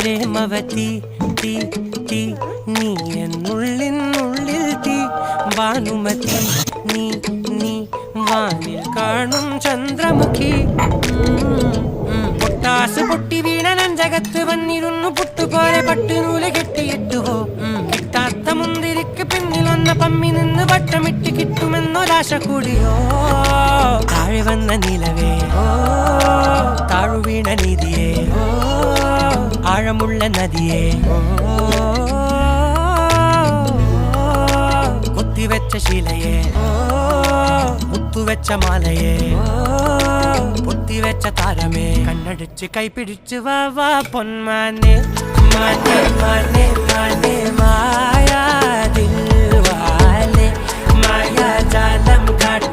പ്രേമവതി തീ തീ നീ എന്നുള്ളിനുള്ളിൽ തീ ഭാനുമതി നീ നീ വാനിൽ കാണും ചന്ദ്രമുഖി പൊട്ടാസ് പൊട്ടി വീണ നെഞ്ചകത്ത് വന്നിരുന്നു പുട്ടുപോലെ പട്ടുനൂല് കെട്ടിയിട്ടുവോ കിട്ടാത്ത മുന്തിരിക്ക് പിന്നിൽ വന്ന പമ്മി നിന്ന് വട്ടമിട്ട് കിട്ടുമെന്നൊരാശ കൂടിയോ താഴെ വന്ന നിലവേ താഴു വീണ നീതിയേ ആഴമുള്ള നദിയേ കൊത്തിവെച്ച ശിലയെ മുത്തുവെച്ച മാലയെ പൊത്തിവെച്ച താരമേ കണ്ണടിച്ച് കൈപിടിച്ച് വാ വാ പൊന്മാനെ മാനെ മാനെ മാനെ മായാ ദിൽവാലെ മായാ ജാലം കാട്ടി